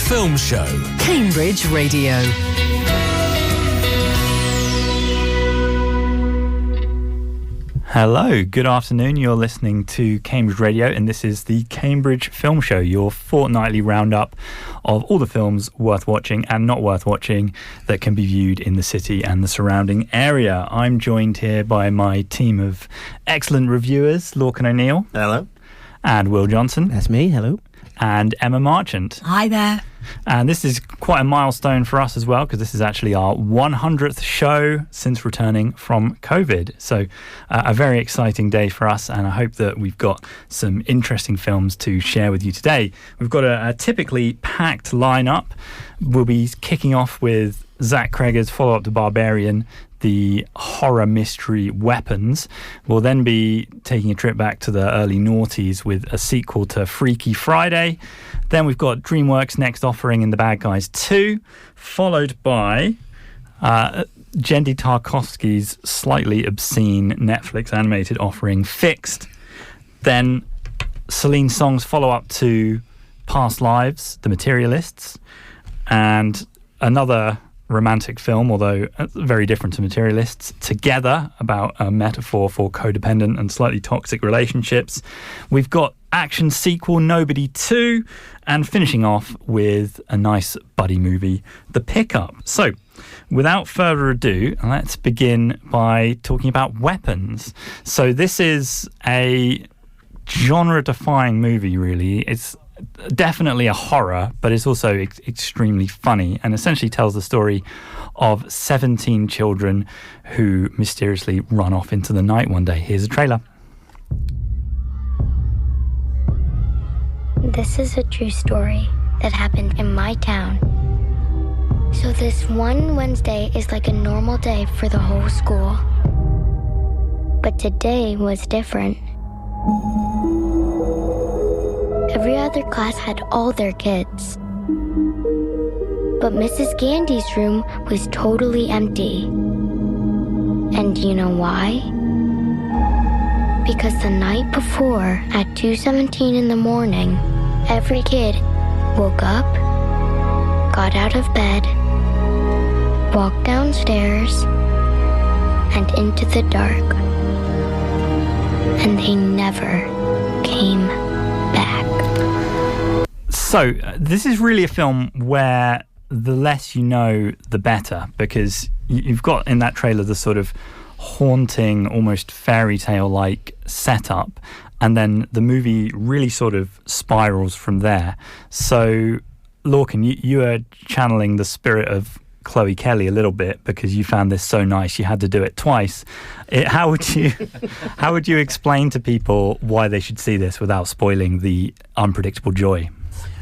Film Show. Cambridge Radio. Hello, good afternoon. You're listening to Cambridge Radio, and this is the Cambridge Film Show, your fortnightly roundup of all the films worth watching and not worth watching that can be viewed in the city and the surrounding area. I'm joined here by my team of excellent reviewers, Lorcan O'Neill. Hello. And Will Johnson. That's me, hello. And Emma Marchant. Hi there. And this is quite a milestone for us as well, because this is actually our 100th show since returning from COVID. So a very exciting day for us, and I hope that we've got some interesting films to share with you today. We've got a typically packed lineup. We'll be kicking off with Zach Cregger's follow-up to Barbarian, the horror mystery Weapons. We'll then be taking a trip back to the early noughties with a sequel to Freakier Friday. Then we've got DreamWorks' next offering in The Bad Guys 2, followed by Jendy Tarkovsky's slightly obscene Netflix animated offering Fixed. Then Celine Song's follow-up to Past Lives, The Materialists, and another romantic film, although very different to Materialists, Together, about a metaphor for codependent and slightly toxic relationships. We've got action sequel Nobody 2, and finishing off with a nice buddy movie, The Pickup. So, without further ado, let's begin by talking about Weapons. So this is a genre-defying movie, really. It's definitely a horror, but it's also extremely funny, and essentially tells the story of 17 children who mysteriously run off into the night one day. Here's a trailer. This is a true story that happened in my town. So this one Wednesday is like a normal day for the whole school. But today was different. Every other class had all their kids. But Mrs. Gandy's room was totally empty. And do you know why? Because the night before, at 2:17 in the morning, every kid woke up, got out of bed, walked downstairs, and into the dark. And they never came back. So, this is really a film where the less you know, the better, because you've got in that trailer the sort of haunting, almost fairy tale-like setup, and then the movie really sort of spirals from there. So, Lorcan, you are channeling the spirit of Chloe Kelly a little bit, because you found this so nice you had to do it twice. How would you explain to people why they should see this without spoiling the unpredictable joy?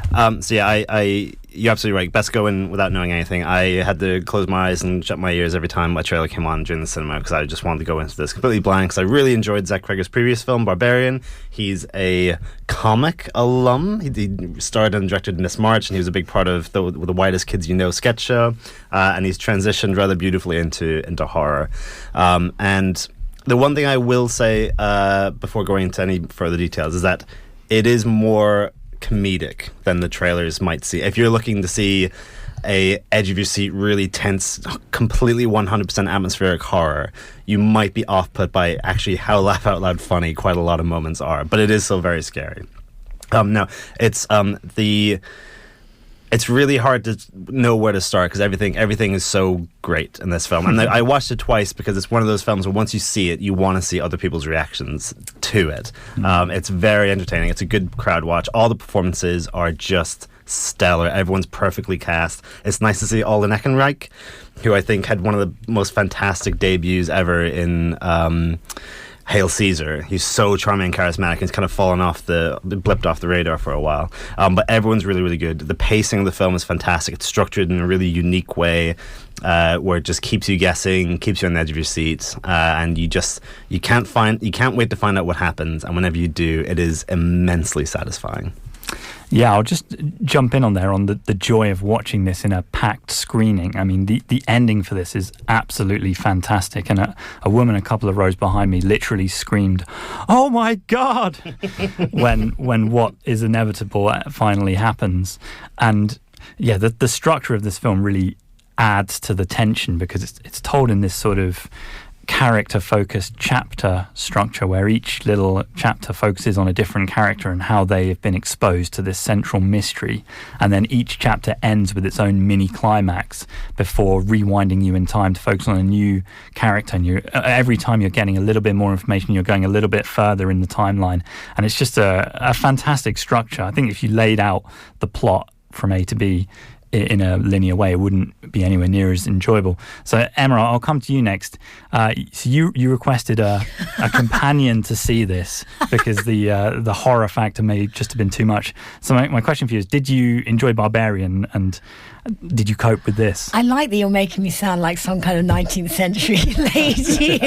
You're absolutely right. Best go in without knowing anything. I had to close my eyes and shut my ears every time a trailer came on during the cinema, because I just wanted to go into this completely blind, because I really enjoyed Zach Cregger's previous film, Barbarian. He's a comic alum. He starred and directed Miss March, and he was a big part of the Whitest Kids You Know sketch show, and he's transitioned rather beautifully into horror. And the one thing I will say before going into any further details is that it is more comedic than the trailers might see. If you're looking to see a edge of your seat, really tense, completely 100% atmospheric horror, you might be off-put by actually how laugh out loud funny quite a lot of moments are, but it is still very scary. No, it's really hard to know where to start, because everything is so great in this film. And I watched it twice because it's one of those films where once you see it, you want to see other people's reactions to it. It's very entertaining. It's a good crowd watch. All the performances are just stellar. Everyone's perfectly cast. It's nice to see Alden Ehrenreich, who I think had one of the most fantastic debuts ever in Hail Caesar. He's so charming and charismatic. He's kind of blipped off the radar for a while. But everyone's really, really good. The pacing of the film is fantastic. It's structured in a really unique way, where it just keeps you guessing, keeps you on the edge of your seat, and you can't wait to find out what happens. And whenever you do, it is immensely satisfying. Yeah, I'll just jump in on there on the joy of watching this in a packed screening. I mean, the ending for this is absolutely fantastic. And a woman a couple of rows behind me literally screamed, "Oh my God!" when what is inevitable finally happens. And Yeah, the structure of this film really adds to the tension because it's told in this sort of character-focused chapter structure where each little chapter focuses on a different character and how they have been exposed to this central mystery, and then each chapter ends with its own mini climax before rewinding you in time to focus on a new character. And every time you're getting a little bit more information, you're going a little bit further in the timeline, and it's just a fantastic structure. I think if you laid out the plot from A to B in a linear way, it wouldn't be anywhere near as enjoyable. So Emma, I'll come to you next. So you requested a companion to see this because the horror factor may just have been too much. So my question for you is, did you enjoy Barbarian, and did you cope with this? I like that you're making me sound like some kind of 19th century lady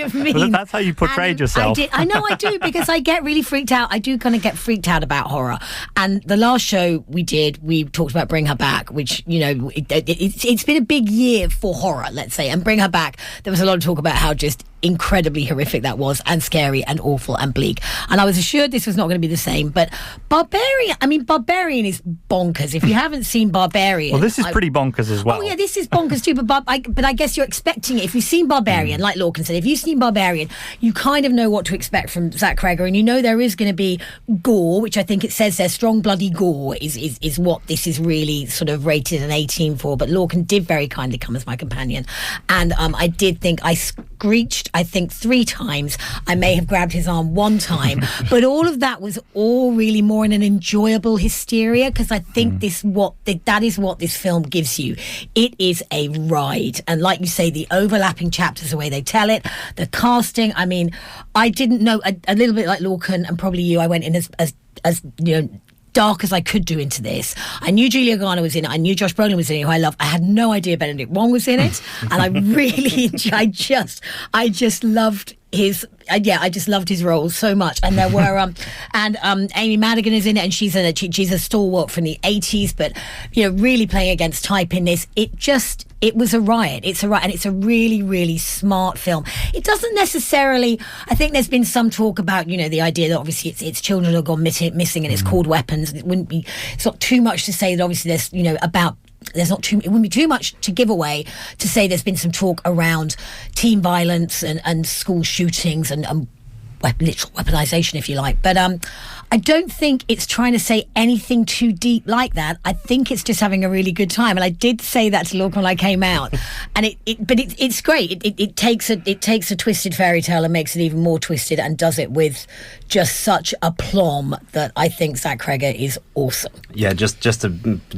of means. Well, that's how you portrayed yourself. I know I do, because I get really freaked out. I do kind of get freaked out about horror. And the last show we did, we talked about Bring Her Back, which, it's been a big year for horror, let's say. And Bring Her Back, there was a lot of talk about how just incredibly horrific that was, and scary and awful and bleak. And I was assured this was not going to be the same. But Barbarian is bonkers. If you haven't seen Barbarian... Well, this is pretty bonkers as well. Oh, yeah, this is bonkers too. But I guess you're expecting it. If you've seen Barbarian, like Lorcan said, if you've seen Barbarian, you kind of know what to expect from Zach Cregger, and you know there is going to be gore, which I think it says there, strong bloody gore is what this is really sort of rated an 18 for. But Lorcan did very kindly come as my companion. And I did think I screeched, I think 3 times. I may have grabbed his arm 1 time, but all of that was all really more in an enjoyable hysteria, because I think that is what this film gives you. It is a ride, and like you say, the overlapping chapters, the way they tell it, the casting. I mean, I didn't know, a little bit like Lorcan and probably you, I went in as dark as I could do into this. I knew Julia Garner was in it. I knew Josh Brolin was in it, who I love. I had no idea Benedict Wong was in it, and I really I just loved his. I just loved his role so much. And there were Amy Madigan is in it, and she's a stalwart from the 80s, but really playing against type in this. It was a riot. It's a riot, and it's a really, really smart film. It doesn't necessarily. I think there's been some talk about the idea that obviously it's children who have gone missing, and it's called Weapons. It wouldn't be. It's not too much to say that obviously there's about. It wouldn't be too much to give away to say there's been some talk around teen violence and school shootings and literal weaponization, if you like. But I don't think it's trying to say anything too deep like that. I think it's just having a really good time. And I did say that to Lorcan when I came out. And it's great. It takes a twisted fairy tale and makes it even more twisted, and does it with just such aplomb that I think Zach Cregger is awesome. Yeah, just to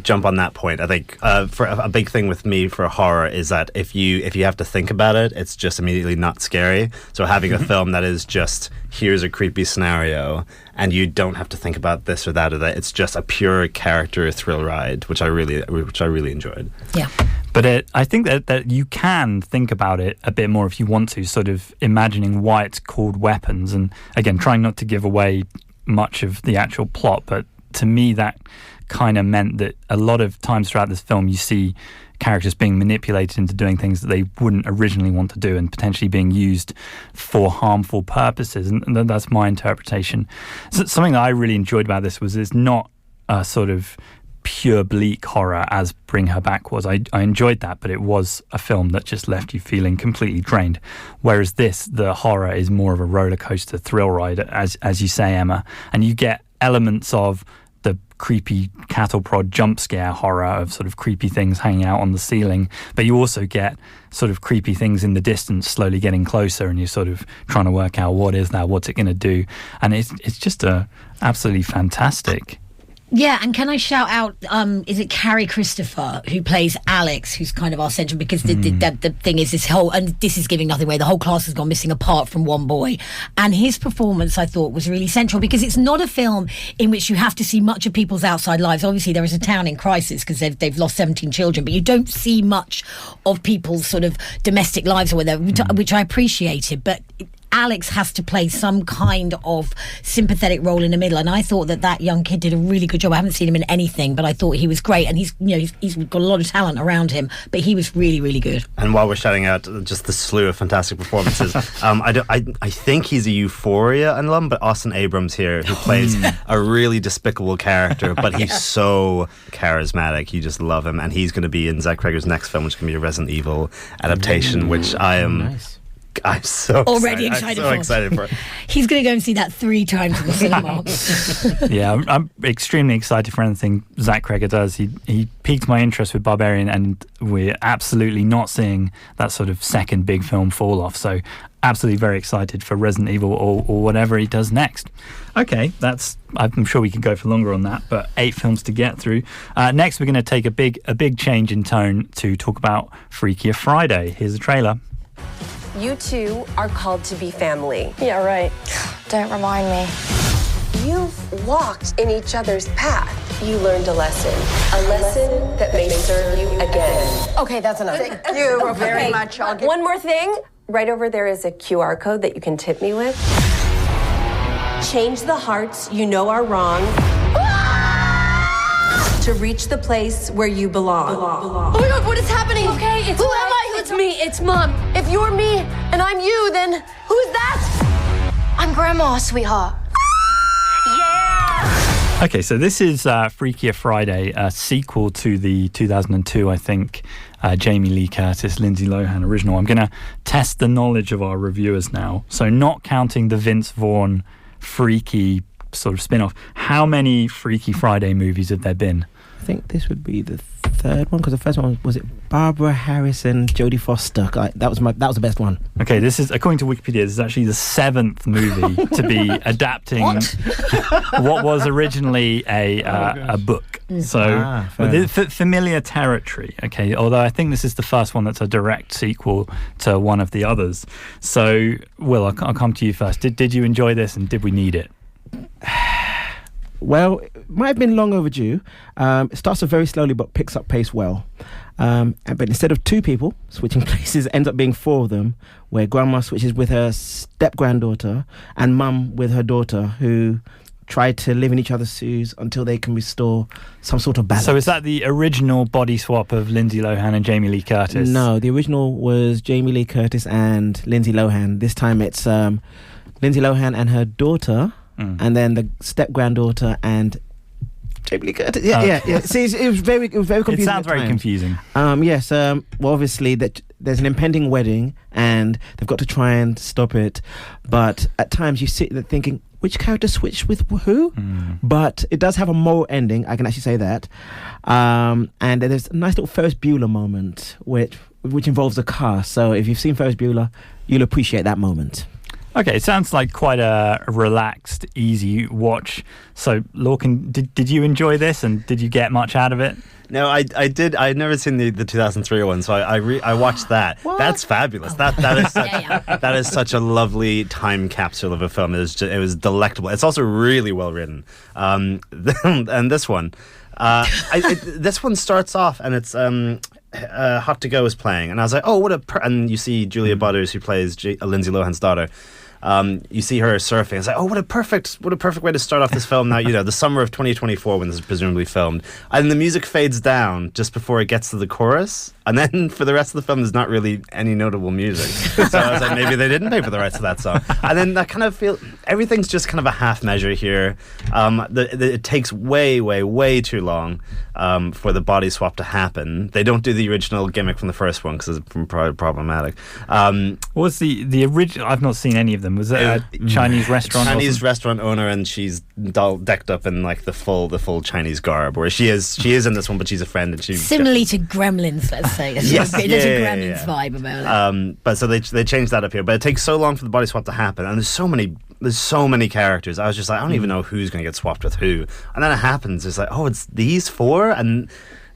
jump on that point, I think for a big thing with me for horror is that if you have to think about it, it's just immediately not scary. So having a film that is just, here's a creepy scenario, and you don't have to think about this or that or that. It's just a pure character thrill ride, which I really enjoyed. Yeah. But I think that you can think about it a bit more if you want to, sort of imagining why it's called Weapons, and again, trying not to give away much of the actual plot. But to me, that kind of meant that a lot of times throughout this film, you see characters being manipulated into doing things that they wouldn't originally want to do, and potentially being used for harmful purposes. And that's my interpretation. So something that I really enjoyed about this was it's not a sort of pure bleak horror as Bring Her Back was. I enjoyed that, but it was a film that just left you feeling completely drained. Whereas the horror is more of a roller coaster thrill ride, as you say, Emma, and you get elements of the creepy cattle prod jump scare horror of sort of creepy things hanging out on the ceiling, but you also get sort of creepy things in the distance slowly getting closer, and you're sort of trying to work out what's it going to do, and it's just absolutely fantastic. Yeah, and can I shout out, is it Carrie Christopher, who plays Alex, who's kind of our central, because the thing is, and this is giving nothing away, the whole class has gone missing apart from one boy, and his performance I thought was really central, because it's not a film in which you have to see much of people's outside lives. Obviously there is a town in crisis because they've lost 17 children, but you don't see much of people's sort of domestic lives or whatever, which I appreciated. But Alex has to play some kind of sympathetic role in the middle, and I thought that young kid did a really good job. I haven't seen him in anything, but I thought he was great, and he's got a lot of talent around him, but he was really, really good. And while we're shouting out just the slew of fantastic performances, I think he's a Euphoria alum, but Austin Abrams here, who plays a really despicable character, but he's so charismatic. You just love him, and he's going to be in Zach Cregger's next film, which is going to be a Resident Evil adaptation, which I'm so already excited for. He's going to go and see that 3 times in the cinema. Yeah, I'm extremely excited for anything Zach Cregger does. He piqued my interest with Barbarian, and we're absolutely not seeing that sort of second big film fall off. So absolutely very excited for Resident Evil or whatever he does next. Okay, I'm sure we could go for longer on that, but 8 films to get through. Next, we're going to take a big change in tone to talk about Freakier Friday. Here's a trailer. You two are called to be family. Yeah, right. Don't remind me. You've walked in each other's path. You learned a lesson that may serve you again. Okay, that's enough. Thank you very much. One more thing. Right over there is a QR code that you can tip me with. Change the hearts you know are wrong to reach the place where you belong. Oh my God, what is happening? Okay, Who am I? It's me. It's Mom. If you're me and I'm you, then who's that? I'm Grandma, sweetheart. Yeah! Okay, so this is Freakier Friday, a sequel to the 2002, I think, Jamie Lee Curtis, Lindsay Lohan original. I'm going to test the knowledge of our reviewers now. So not counting the Vince Vaughn Freaky sort of spin-off, how many Freaky Friday movies have there been? I think this would be the third one, because the first one was it Barbara Harrison, Jodie Foster. That was the best one. Okay, this is, according to Wikipedia, this is actually the 7th movie to be adapting what was originally a book. So familiar territory. Okay, although I think this is the first one that's a direct sequel to one of the others. So, Will, I'll come to you first. Did you enjoy this, and did we need it? Well, it might have been long overdue. It starts off very slowly but picks up pace well. But instead of 2 people switching places, ends up being 4 of them, where Grandma switches with her step-granddaughter and Mum with her daughter, who try to live in each other's shoes until they can restore some sort of balance. So is that the original body swap of Lindsay Lohan and Jamie Lee Curtis? No, the original was Jamie Lee Curtis and Lindsay Lohan. This time it's Lindsay Lohan and her daughter, and then the step-granddaughter and Jamie Lee Curtis. Yeah. See, it was very confusing. It sounds very confusing. Yes. Well, obviously, that there's an impending wedding, and they've got to try and stop it. But at times, you sit there thinking, which character switched with who? But it does have a moral ending. I can actually say that. And there's a nice little Ferris Bueller moment, which involves a car. So if you've seen Ferris Bueller, you'll appreciate that moment. Okay, it sounds like quite a relaxed, easy watch. So, Lorcan, did you enjoy this, and did you get much out of it? No, I did. I'd never seen the 2003 one, so I watched that. What? That's fabulous. That is such, that is such a lovely time capsule of a film. It was delectable. It's also really well written. And this one, this one starts off, and it's Hot to Go is playing, and I was like, oh, and you see Julia Butters, who plays Lindsay Lohan's daughter. You see her surfing. It's like, oh, what a perfect way to start off this film. Now, the summer of 2024 when this is presumably filmed, and the music fades down just before it gets to the chorus, and then for the rest of the film, there's not really any notable music. So I was like, maybe they didn't pay for the rights to that song. And then that kind of everything's just kind of a half measure here. It takes way too long for the body swap to happen. They don't do the original gimmick from the first one because it's probably problematic. What's the original? I've not seen any of them. Was it a Chinese restaurant? Chinese restaurant owner, and she's decked up in like the full Chinese garb. Where she is in this one, but she's a friend, and she's similarly to Gremlins. Let's say there's a Gremlins vibe about it. But so they changed that up here. But it takes so long for the body swap to happen, and there's so many characters. I was just like, I don't even know who's going to get swapped with who. And then it happens. It's like, oh, it's these 4, and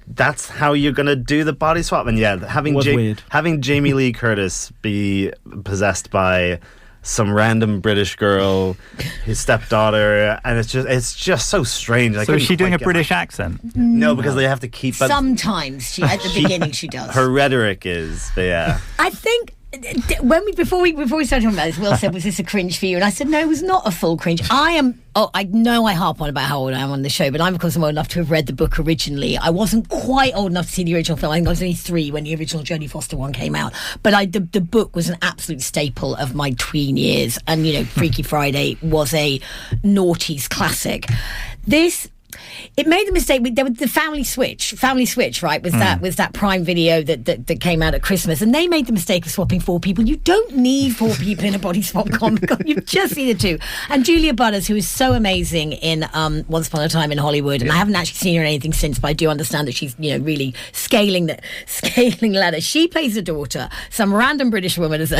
that's how you're going to do the body swap. And yeah, having Jamie Lee Curtis be possessed by some random British girl, his stepdaughter, and it's just so strange. So is she doing a British accent? No, because they have to keep. Sometimes at the beginning she does. Her rhetoric is, but yeah. I think before we started talking about this, Will said, "Was this a cringe for you?" And I said, "No, it was not a full cringe." I know I harp on about how old I am on the show, but I'm, of course, old enough to have read the book originally. I wasn't quite old enough to see the original film. I think I was only 3 when the original Jodie Foster one came out. But the book was an absolute staple of my tween years, and Freaky Friday was a noughties classic. It made the mistake. There was the Family Switch, right? Was that Prime Video that came out at Christmas, and they made the mistake of swapping 4 people. You don't need 4 people in a body swap comic. You've just seen the 2. And Julia Butters, who is so amazing in Once Upon a Time in Hollywood, and I haven't actually seen her in anything since, but I do understand that she's really scaling the ladder. She plays the daughter, some random British woman, as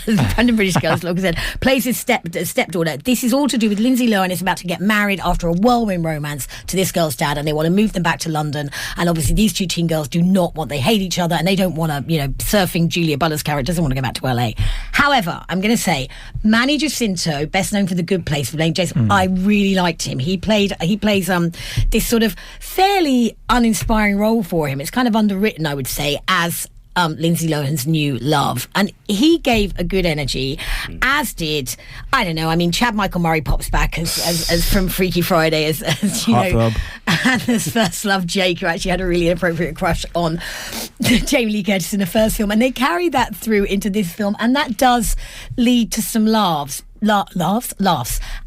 random British girl, as Lorcan said, plays his stepdaughter. This is all to do with Lindsay Lohan is about to get married after a whirlwind romance to this girl's dad, and they want to move them back to London. And obviously these 2 teen girls do not want, they hate each other, and they don't want to, surfing Julia Butters' character doesn't want to go back to LA. However, I'm going to say Manny Jacinto, best known for The Good Place with Lane Jason, I really liked him. He plays this sort of fairly uninspiring role for him. It's kind of underwritten, I would say, as Lindsay Lohan's new love, and he gave a good energy, as did, I don't know, I mean, Chad Michael Murray pops back as from Freaky Friday as and his first love Jake, who actually had a really inappropriate crush on Jamie Lee Curtis in the first film, and they carry that through into this film, and that does lead to some laughs.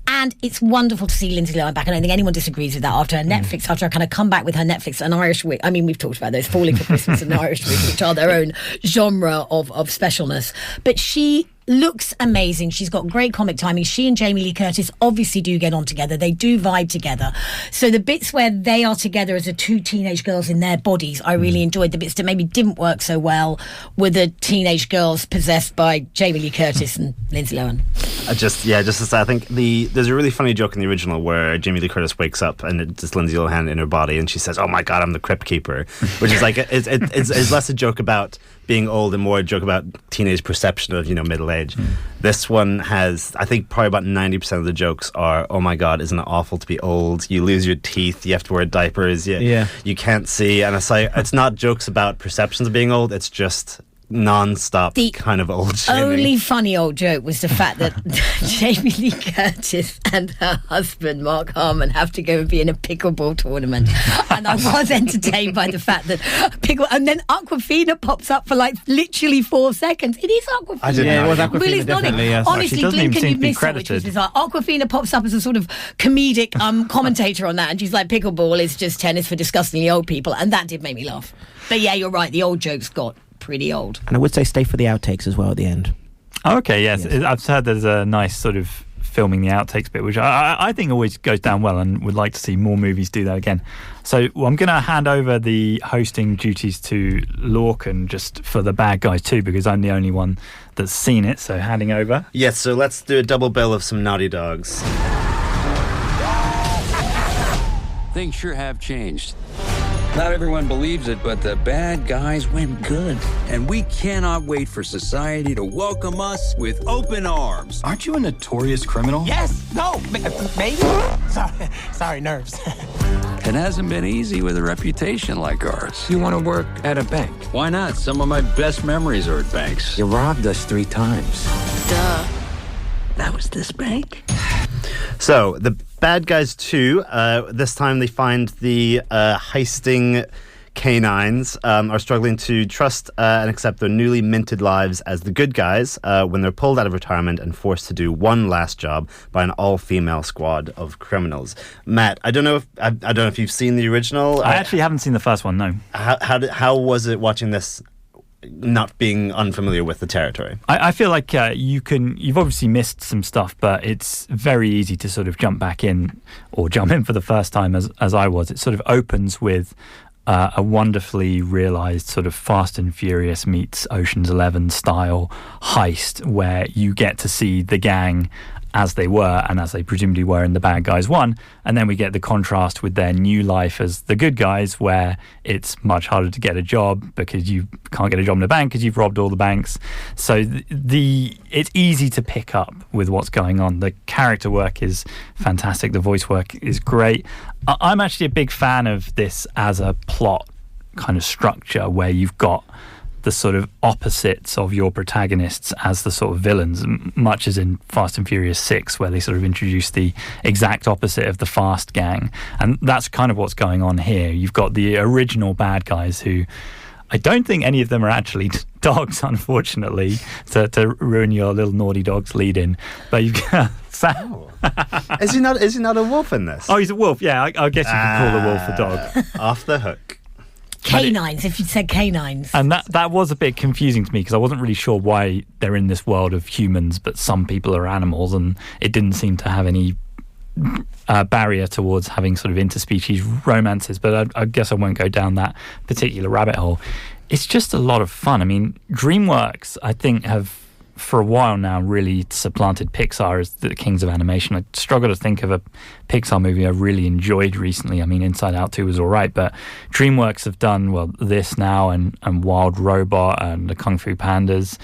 And it's wonderful to see Lindsay Lohan back. I don't think anyone disagrees with that after her Netflix, after her kind of comeback with her Netflix, An Irish Week. I mean, we've talked about those, Falling for Christmas and Irish Week, which are their own genre of specialness. But she looks amazing. She's got great comic timing. She and Jamie Lee Curtis obviously do get on together. They do vibe together. So the bits where they are together as 2 teenage girls in their bodies, I really enjoyed. The bits that maybe didn't work so well were the teenage girls possessed by Jamie Lee Curtis and Lindsay Lohan. Just to say, I think there's a really funny joke in the original where Jamie Lee Curtis wakes up and it's just Lindsay Lohan in her body, and she says, "Oh my God, I'm the Crypt Keeper," which is like it's less a joke about being old and more a joke about teenage perception of middle age. This one has, I think, probably about 90% of the jokes are, "Oh my God, isn't it awful to be old? You lose your teeth, you have to wear diapers, you can't see," and it's like, it's not jokes about perceptions of being old. It's just non-stop kind of old shaming. Only funny old joke was the fact that Jamie Lee Curtis and her husband Mark Harmon have to go and be in a pickleball tournament, and I was entertained by the fact that and then Aquafina pops up for like literally 4 seconds. It is Aquafina. I didn't know. It was Aquafina, definitely, yes. Honestly, She doesn't Glenn, even can seem you to be miss it? Which credited. is bizarre. Aquafina pops up as a sort of comedic commentator on that, and she's like, "Pickleball is just tennis for disgustingly old people," and that did make me laugh. But yeah, you're right. The old jokes got pretty old. And I would say stay for the outtakes as well at the end. Okay, yes. I've heard there's a nice sort of filming the outtakes bit, which I think always goes down well, and would like to see more movies do that again. So I'm going to hand over the hosting duties to Lorcan just for The Bad Guys 2, because I'm the only one that's seen it, so handing over. Yes, so let's do a double bill of some naughty dogs. Things sure have changed. Not everyone believes it, but the bad guys went good. And we cannot wait for society to welcome us with open arms. Aren't you a notorious criminal? Yes. No. Maybe. Sorry, nerves. It hasn't been easy with a reputation like ours. You want to work at a bank? Why not? Some of my best memories are at banks. You robbed us 3 times. Duh. That was this bank? So, The Bad Guys 2, this time they find the heisting canines are struggling to trust and accept their newly minted lives as the good guys when they're pulled out of retirement and forced to do one last job by an all-female squad of criminals. Matt, I don't know if you've seen the original. I actually haven't seen the first one, no. How was it watching this, not being unfamiliar with the territory? I feel like you've obviously missed some stuff, but it's very easy to sort of jump back in, or jump in for the first time as I was. It sort of opens with a wonderfully realised sort of Fast and Furious meets Ocean's 11 style heist, where you get to see the gang as they were and as they presumably were in The Bad Guys 1, and then we get the contrast with their new life as the good guys, where it's much harder to get a job because you can't get a job in a bank because you've robbed all the banks. So it's easy to pick up with what's going on. The character work is fantastic, the voice work is great. I'm actually a big fan of this as a plot kind of structure, where you've got the sort of opposites of your protagonists as the sort of villains, much as in Fast and Furious 6, where they sort of introduce the exact opposite of the Fast gang. And that's kind of what's going on here. You've got the original bad guys who, I don't think any of them are actually dogs, unfortunately, to ruin your little naughty dogs lead in. But you've got Sam. Is he not a wolf in this? Oh, he's a wolf. Yeah, I guess you could call a wolf a dog. Off the hook. Canines, if you'd said canines. And that was a bit confusing to me, because I wasn't really sure why they're in this world of humans, but some people are animals, and it didn't seem to have any barrier towards having sort of interspecies romances. But I guess I won't go down that particular rabbit hole. It's just a lot of fun. I mean, DreamWorks, I think, have for a while now really supplanted Pixar as the kings of animation. I struggle to think of a Pixar movie I really enjoyed recently. I mean, Inside Out 2 was all right, but DreamWorks have done, well, this now and Wild Robot and the Kung Fu Pandas.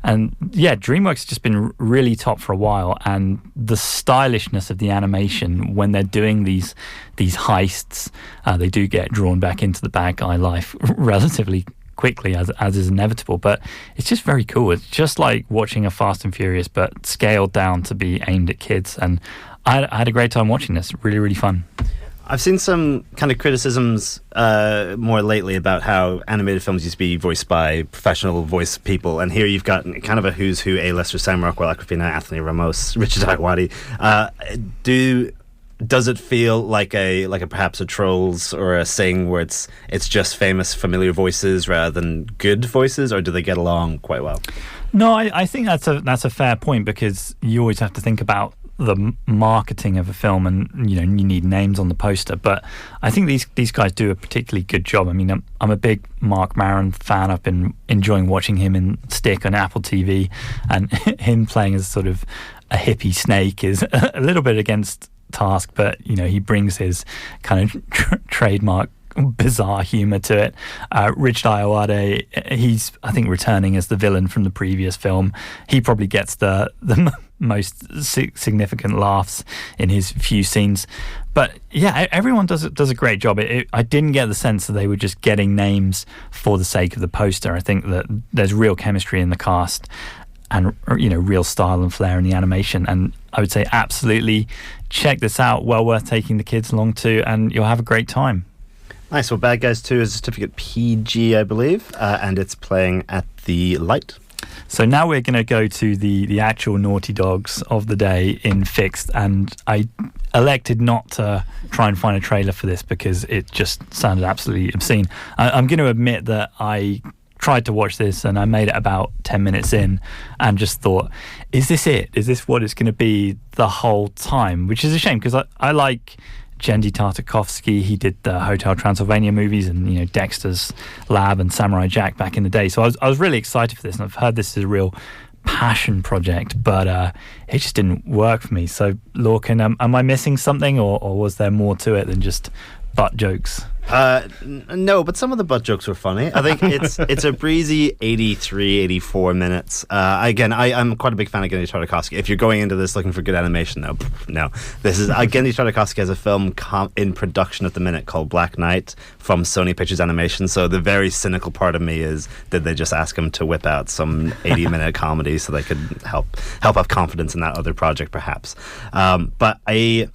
And yeah, DreamWorks has just been really top for a while, and the stylishness of the animation when they're doing these heists, they do get drawn back into the bad guy life relatively quickly, as is inevitable, but it's just very cool. It's just like watching a Fast and Furious, but scaled down to be aimed at kids. And I had a great time watching this. Really, really fun. I've seen some kind of criticisms more lately about how animated films used to be voiced by professional voice people, and here you've got kind of a who's who A-lister: Sam Rockwell, Awkwafina, Anthony Ramos, Richard Ayoade. Does it feel like a perhaps a Trolls or a Sing, where it's just famous familiar voices rather than good voices, or do they get along quite well? No, I think that's a fair point, because you always have to think about the marketing of a film, and you need names on the poster. But I think these guys do a particularly good job. I mean, I'm a big Mark Maron fan. I've been enjoying watching him in Stick on Apple TV, and him playing as sort of a hippie snake is a little bit against task, but he brings his kind of trademark bizarre humor to it. Richard Ayoade, he's, I think, returning as the villain from the previous film. He probably gets the most significant laughs in his few scenes. But yeah, everyone does a great job. I didn't get the sense that they were just getting names for the sake of the poster. I think that there's real chemistry in the cast, and real style and flair in the animation. And I would say absolutely check this out. Well worth taking the kids along to, and you'll have a great time. Nice. Well, Bad Guys 2 is a certificate PG, I believe, and it's playing at the Light. So now we're going to go to the actual naughty dogs of the day in Fixed, and I elected not to try and find a trailer for this because it just sounded absolutely obscene. I'm going to admit that I tried to watch this and I made it about 10 minutes in and just thought, is this it? Is this what it's going to be the whole time? Which is a shame, because I like Genndy Tartakovsky. He did the Hotel Transylvania movies and Dexter's Lab and Samurai Jack back in the day. So I was really excited for this, and I've heard this is a real passion project, but it just didn't work for me. So Lorcan, am I missing something, or was there more to it than just butt jokes? No, but some of the butt jokes were funny. I think it's a breezy 83, 84 minutes. Again, I'm quite a big fan of Genndy Tartakovsky. If you're going into this looking for good animation, no. This is Genndy Tartakovsky has a film in production at the minute called Black Knight from Sony Pictures Animation. So the very cynical part of me is, did they just ask him to whip out some 80-minute comedy so they could help have confidence in that other project, perhaps? But I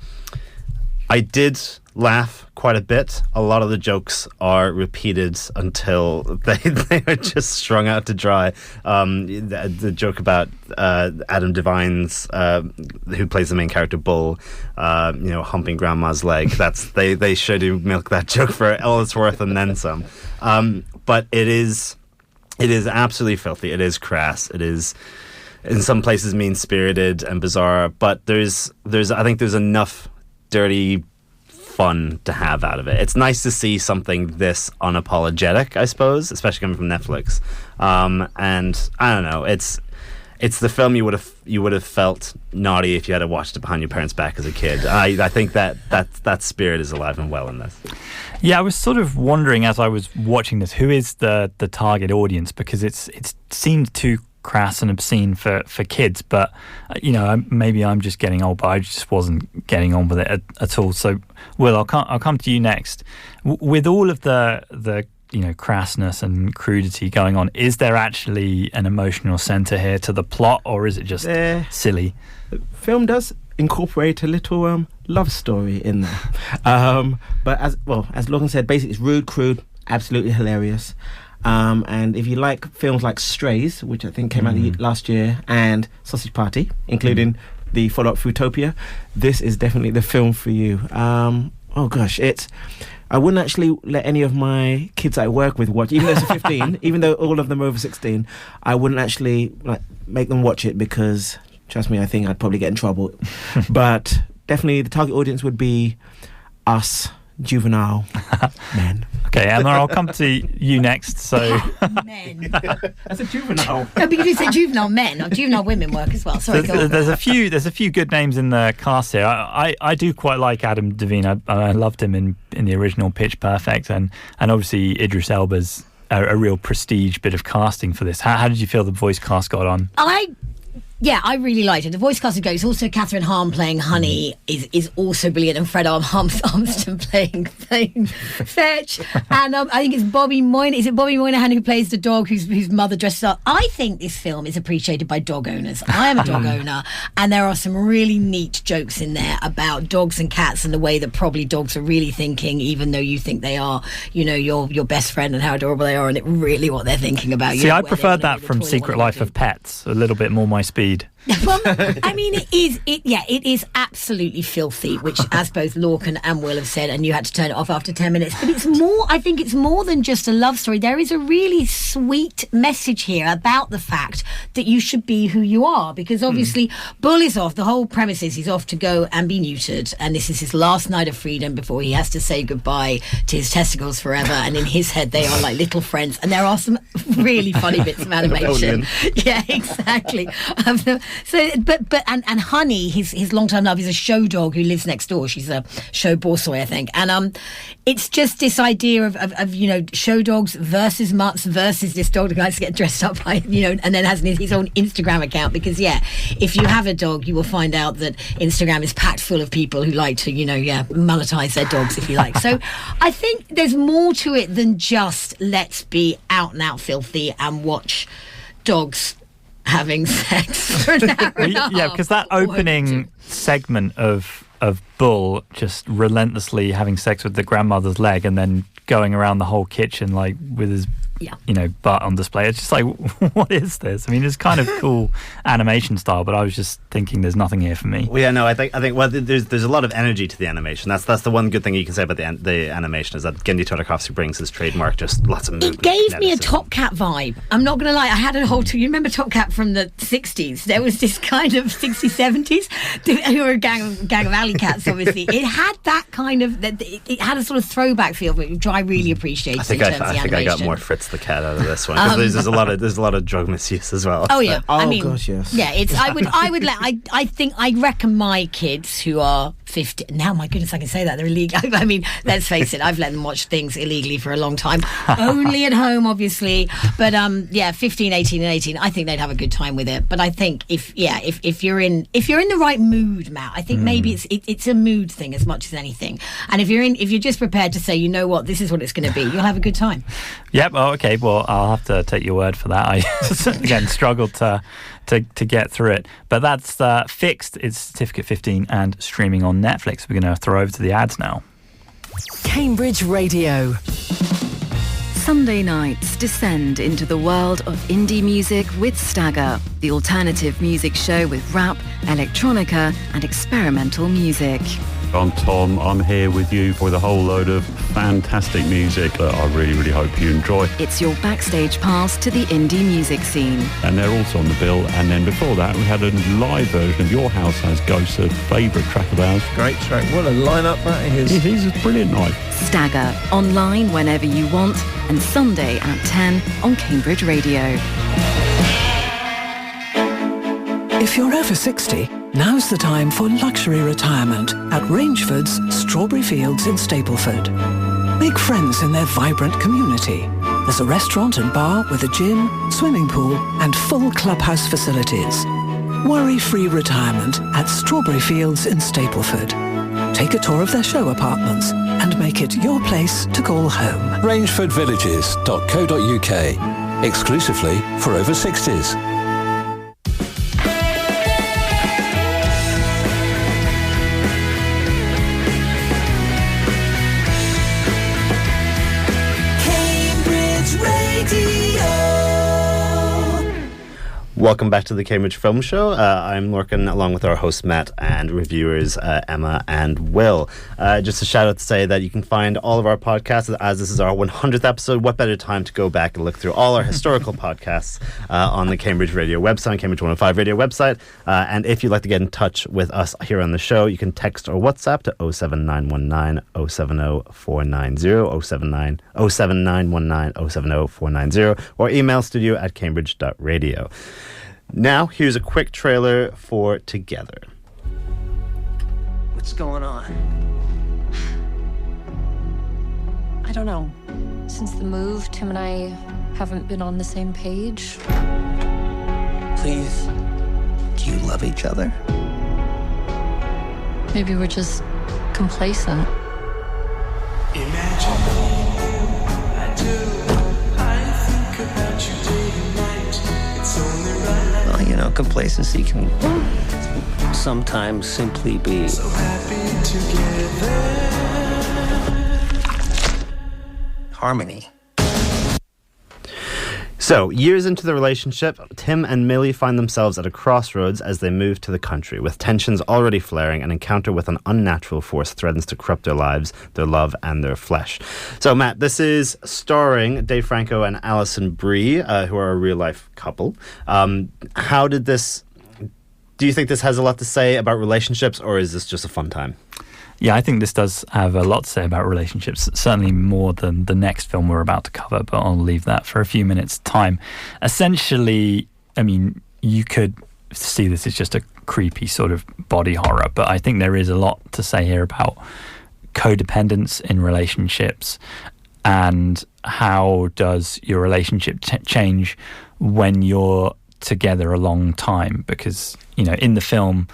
did laugh quite a bit. A lot of the jokes are repeated until they are just strung out to dry. The joke about Adam Devine's, who plays the main character Bull, humping grandma's leg. They should milk that joke for all it's worth and then some. But it is absolutely filthy. It is crass. It is in some places mean-spirited and bizarre. But I think there's enough dirty fun to have out of it. It's nice to see something this unapologetic, I suppose, especially coming from Netflix. And I don't know, it's the film you would have felt naughty if you had watched it behind your parents' back as a kid. I think that spirit is alive and well in this. Yeah, I was sort of wondering as I was watching this, who is the target audience, because it seemed too crass and obscene for kids, but maybe I'm just getting old, but I just wasn't getting on with it at all. So Will, I'll come to you next. With all of the crassness and crudity going on. Is there actually an emotional centre here to the plot, or is it just silly? The film does incorporate a little love story in there, but as Lorcan said, basically it's rude, crude, absolutely hilarious. And if you like films like Strays, which I think came out last year, and Sausage Party, including the follow-up Foodtopia, this is definitely the film for you. I wouldn't actually let any of my kids I work with watch, even though it's 15, even though all of them are over 16, I wouldn't actually make them watch it because, trust me, I think I'd probably get in trouble. But definitely the target audience would be us, juvenile men. Okay, Emma, I'll come to you next. So, Men. That's a juvenile. No, because you say juvenile men, or juvenile women work as well. Sorry, go on. There's a few good names in the cast here. I do quite like Adam Devine. I loved him in the original Pitch Perfect, and obviously Idris Elba's a real prestige bit of casting for this. How did you feel the voice cast got on? I really liked it. The voice cast is great. It's also Catherine Hahn playing Honey is also brilliant, and Fred Armstrong playing Fetch. And I think it's Bobby Moynihan. Is it Bobby Moynihan who plays the dog whose mother dresses up? I think this film is appreciated by dog owners. I am a dog owner, and there are some really neat jokes in there about dogs and cats and the way that probably dogs are really thinking, even though you think they are, your best friend and how adorable they are, and it really what they're thinking about. See, I preferred that from Secret Life of Pets. A little bit more my speed. Well, I mean, it is absolutely filthy, which, as both Lorcan and Will have said, and you had to turn it off after 10 minutes. But I think it's more than just a love story. There is a really sweet message here about the fact that you should be who you are, because obviously Bull is off. The whole premise is he's off to go and be neutered, and this is his last night of freedom before he has to say goodbye to his testicles forever. And in his head, they are like little friends, and there are some really funny bits of animation. Yeah, exactly. And Honey, his long-time love, is a show dog who lives next door. She's a show borsoi, I think. And it's just this idea of show dogs versus mutts versus this dog that likes to get dressed up by, and then has his own Instagram account. Because, if you have a dog, you will find out that Instagram is packed full of people who like to, monetize their dogs, if you like. So I think there's more to it than just let's be out and out filthy and watch dogs having sex for an hour and a half. Yeah, because that opening segment of Bull just relentlessly having sex with the grandmother's leg and then going around the whole kitchen like with his butt on display. It's just like, what is this? I mean, it's kind of cool animation style, but I was just thinking there's nothing here for me. Well, yeah, no, I think there's a lot of energy to the animation. That's the one good thing you can say about the animation, is that Gendy Tartakovsky brings his trademark, just lots of movement. It gave me a Top Cat vibe. I'm not going to lie. I had a whole... You remember Top Cat from the 60s? There was this kind of 60s, 70s, who were a gang of alley cats, obviously. It had that kind of... It had a sort of throwback feel, which I really appreciated. I think I got more Fritz the Cat out of this one, because there's a lot of drug misuse as well. Oh yeah, gosh, yes. Yeah, it's. I reckon my kids who are 15 now. My goodness, I can say that they're illegal. I mean, let's face it. I've let them watch things illegally for a long time, only at home, obviously. But 15, 18, and 18. I think they'd have a good time with it. But I think if you're in the right mood, Matt, I think maybe it's a mood thing as much as anything. And if you're just prepared to say, you know what, this is what it's going to be, you'll have a good time. Yep. Oh, okay. Well, I'll have to take your word for that. I again struggled to get through it, but that's fixed. It's Certificate 15 and streaming on Netflix. We're going to throw over to the ads now. Cambridge Radio. Sunday nights descend into the world of indie music with Stagger, the alternative music show with rap, electronica and experimental music. I'm Tom. I'm here with you for the whole load of fantastic music that I really, really hope you enjoy. It's your backstage pass to the indie music scene. And they're also on the bill. And then before that, we had a live version of Your House Has Ghosts, a favourite track of ours. Great track. What a lineup that is. It is a brilliant night. Stagger, online whenever you want, and Sunday at 10 on Cambridge Radio. If you're over 60, now's the time for luxury retirement at Rangeford's Strawberry Fields in Stapleford. Make friends in their vibrant community. There's a restaurant and bar with a gym, swimming pool and full clubhouse facilities. Worry-free retirement at Strawberry Fields in Stapleford. take a tour of their show apartments, and make it your place to call home. RangefordVillages.co.uk. Exclusively for over 60s. Welcome back to the Cambridge Film Show. I'm Lorcan, along with our host Matt and reviewers Emma and Will. Just a shout out to say that you can find all of our podcasts, as this is our 100th episode. What better time to go back and look through all our historical podcasts on the Cambridge Radio website, Cambridge 105 Radio website. And if you'd like to get in touch with us here on the show, you can text or WhatsApp to 07919 070 490, 07919 070 490, or email studio@cambridge.radio. Now, here's a quick trailer for Together. What's going on? I don't know. Since the move, Tim and I haven't been on the same page. Please, do you love each other? Maybe we're just complacent. Imagine I do. I think about you day and night. It's only right. Well, you know, complacency can sometimes simply be so happy together. Harmony. So, years into the relationship, Tim and Millie find themselves at a crossroads as they move to the country, with tensions already flaring. An encounter with an unnatural force threatens to corrupt their lives, their love, and their flesh. So, Matt, this is starring Dave Franco and Alison Brie, who are a real-life couple. How did this... Do you think this has a lot to say about relationships, or is this just a fun time? Yeah, I think this does have a lot to say about relationships, certainly more than the next film we're about to cover, but I'll leave that for a few minutes' time. Essentially, I mean, you could see this as just a creepy sort of body horror, but I think there is a lot to say here about codependence in relationships and how does your relationship change when you're together a long time, because, you know, in the film,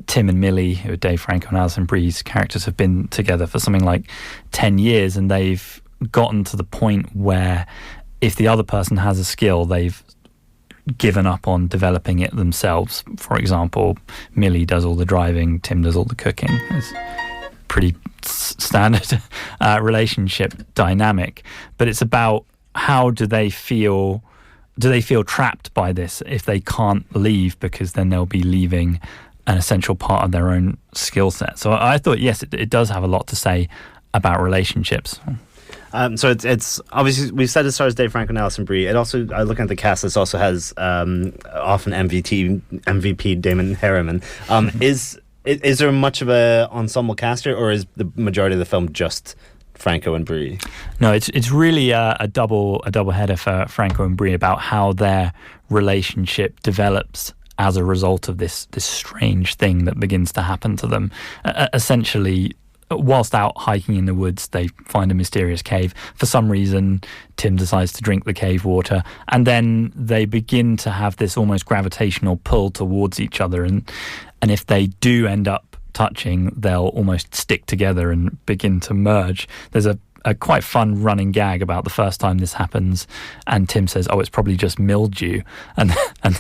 Tim and Millie, who are Dave Franco and Alison Brie's characters, have been together for something like 10 years, and they've gotten to the point where if the other person has a skill, they've given up on developing it themselves. For example, Millie does all the driving, Tim does all the cooking. It's pretty standard relationship dynamic, but it's about how do they feel trapped by this if they can't leave, because then they'll be leaving an essential part of their own skill set. So I thought, yes, it does have a lot to say about relationships. So it's obviously, we've said it stars Dave Franco and Alison Brie. It also, looking at the cast, this also has often MVP Damon Harriman. Is there much of a ensemble cast here, or is the majority of the film just Franco and Brie? No, it's really a double header for Franco and Brie about how their relationship develops as a result of this strange thing that begins to happen to them. Essentially, whilst out hiking in the woods, they find a mysterious cave. For some reason, Tim decides to drink the cave water, and then they begin to have this almost gravitational pull towards each other. And if they do end up touching, they'll almost stick together and begin to merge. There's a quite fun running gag about the first time this happens, and Tim says, "Oh, it's probably just mildew," and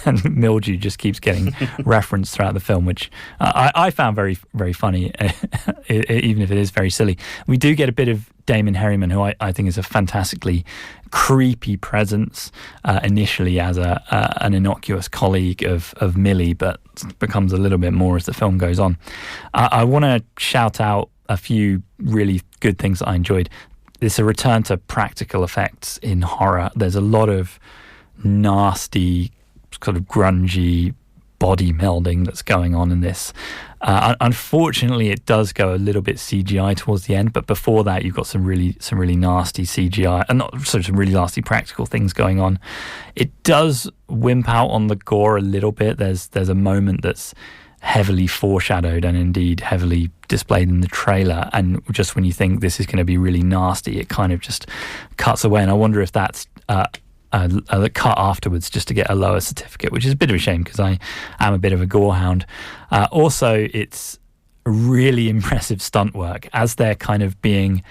then mildew just keeps getting referenced throughout the film, which I found very, very funny, even if it is very silly. We do get a bit of Damon Harriman, who I think is a fantastically creepy presence, initially as an innocuous colleague of Millie, but becomes a little bit more as the film goes on. I want to shout out a few really good things that I enjoyed. It's a return to practical effects in horror. There's a lot of nasty, sort of grungy body melding that's going on in this. Unfortunately, it does go a little bit CGI towards the end, but before that, you've got some really nasty CGI, and some really nasty practical things going on. It does wimp out on the gore a little bit. There's a moment that's heavily foreshadowed and indeed heavily displayed in the trailer, and just when you think this is going to be really nasty, it kind of just cuts away. And I wonder if that's a cut afterwards just to get a lower certificate, which is a bit of a shame because I am a bit of a gore hound. Also, it's really impressive stunt work as they're kind of being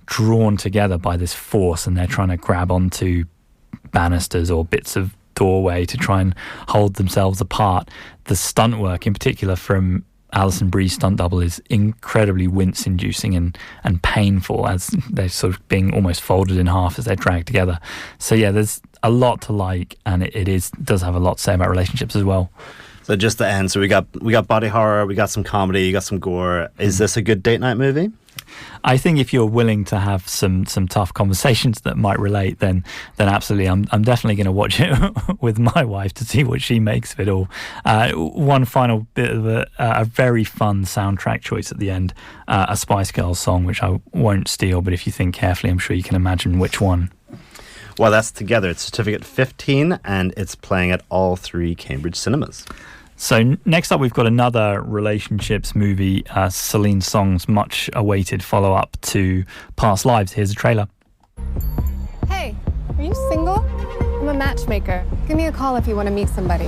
drawn together by this force, and they're trying to grab onto banisters or bits of doorway to try and hold themselves apart. The stunt work in particular from Alison Brie's stunt double is incredibly wince-inducing and painful, as they're sort of being almost folded in half as they're dragged together. So yeah, there's a lot to like, and it does have a lot to say about relationships as well. So just to end, so we got body horror, we got some comedy, you got some gore. Is this a good date night movie? I think if you're willing to have some tough conversations that might relate, then absolutely, I'm definitely going to watch it with my wife to see what she makes of it all. One final bit of a very fun soundtrack choice at the end, a Spice Girls song, which I won't steal, but if you think carefully, I'm sure you can imagine which one. Well, that's Together. It's Certificate 15, and it's playing at all 3 Cambridge cinemas. So next up, we've got another relationships movie, Celine Song's much-awaited follow-up to Past Lives. Here's a trailer. Hey, are you single? I'm a matchmaker. Give me a call if you want to meet somebody.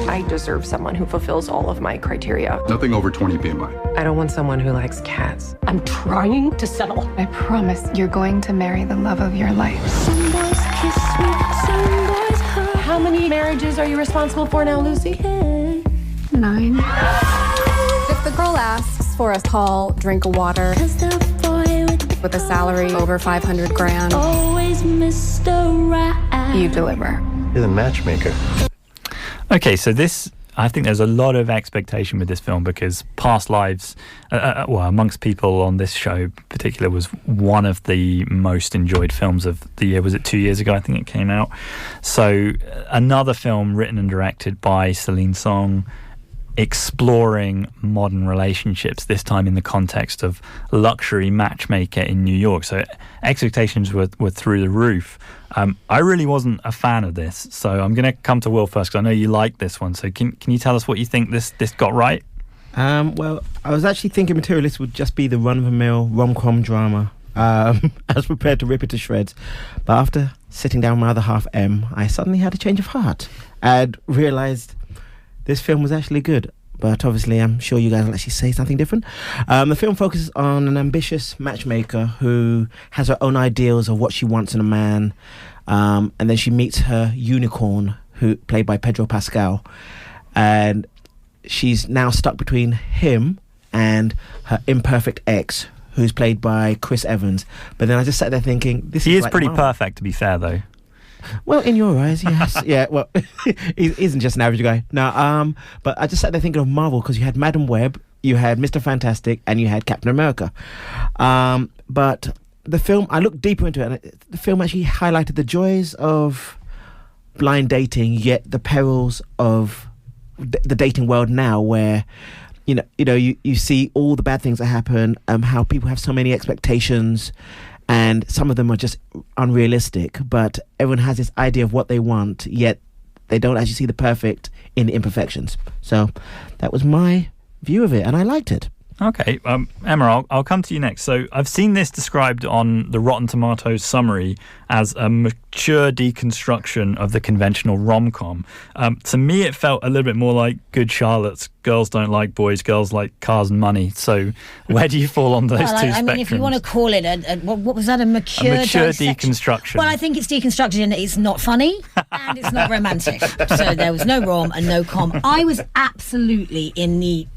I deserve someone who fulfills all of my criteria. Nothing over 20 BMI. I don't want someone who likes cats. I'm trying to settle. I promise you're going to marry the love of your life. Some boys kiss me, some boys hurt. How many marriages are you responsible for now, Lucy? 9. If the girl asks for a tall drink of water with a salary over 500 grand, Always Mr. Right. you deliver. You're the matchmaker. Okay, so I think there's a lot of expectation with this film because Past Lives, amongst people on this show in particular, was one of the most enjoyed films of the year. Was it 2 years ago? I think it came out. So another film written and directed by Celine Song, exploring modern relationships, this time in the context of luxury matchmaker in New York. So expectations were through the roof. I really wasn't a fan of this, so I'm going to come to Will first because I know you like this one. So can you tell us what you think this got right? Well, I was actually thinking Materialist would just be the run-of-the-mill rom-com drama. I was prepared to rip it to shreds, but after sitting down with my other half, M, I suddenly had a change of heart and realised this film was actually good. But obviously, I'm sure you guys will actually say something different. The film focuses on an ambitious matchmaker who has her own ideals of what she wants in a man. And then she meets her unicorn, who played by Pedro Pascal. And she's now stuck between him and her imperfect ex, who's played by Chris Evans. But then I just sat there thinking, he is like pretty perfect, to be fair, though. Well, in your eyes, yes. Yeah, well, he isn't just an average guy. No, but I just sat there thinking of Marvel because you had Madam Web, you had Mr. Fantastic, and you had Captain America. But the film, I looked deeper into it, and the film actually highlighted the joys of blind dating, yet the perils of the dating world now, where you see all the bad things that happen, how people have so many expectations. And some of them are just unrealistic, but everyone has this idea of what they want, yet they don't actually see the perfect in the imperfections. So that was my view of it, and I liked it. Okay, Emma, I'll come to you next. So I've seen this described on the Rotten Tomatoes summary as a mature deconstruction of the conventional rom-com. To me, it felt a little bit more like Good Charlotte's Girls Don't Like Boys, Girls Like Cars and Money. So where do you fall on those two spectrums? I mean, if you want to call it what was that, a mature deconstruction? Well, I think it's deconstructed and it's not funny and it's not romantic. So there was no rom and no com. I was absolutely in the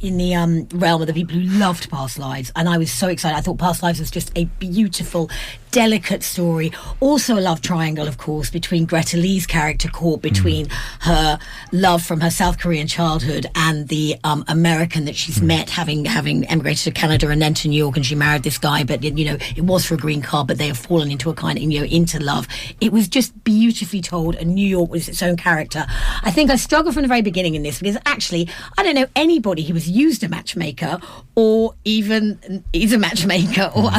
realm of the people who loved Past Lives, and I was so excited. I thought Past Lives was just a beautiful, delicate story. Also a love triangle, of course, between Greta Lee's character caught between her love from her South Korean childhood and the American that she's met, having emigrated to Canada and then to New York, and she married this guy, but it was for a green card, but they have fallen into a kind of into love. It was just beautifully told, and New York was its own character. I think I struggled from the very beginning in this because actually I don't know anybody who has used a matchmaker or even is a matchmaker, or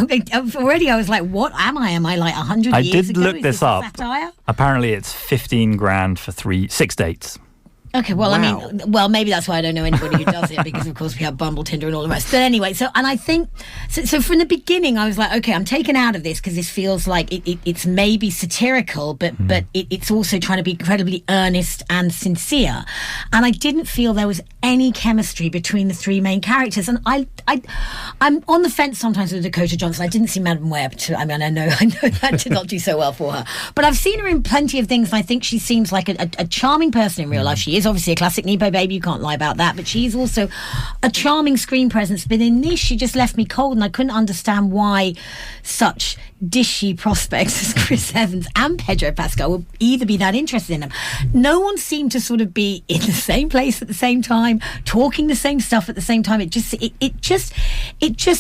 already I was like, what am I? Am I like 100 years ago? I did look this up. Satire? Apparently it's 15 grand for 6 dates. Okay, well, Wow. I mean, maybe that's why I don't know anybody who does it, because of course we have Bumble, Tinder, and all the rest. But anyway, and I think so from the beginning I was like, okay, I'm taken out of this because this feels like it's maybe satirical, but it's also trying to be incredibly earnest and sincere. And I didn't feel there was any chemistry between the three main characters. And I'm on the fence sometimes with Dakota Johnson. I didn't see Madam Web. I know that did not do so well for her. But I've seen her in plenty of things, and I think she seems like a charming person in real life. She is obviously a classic Nepo baby, you can't lie about that, but she's also a charming screen presence. But in this, she just left me cold, and I couldn't understand why such dishy prospects as Chris Evans and Pedro Pascal would either be that interested in them. No one seemed to sort of be in the same place at the same time, talking the same stuff at the same time. It just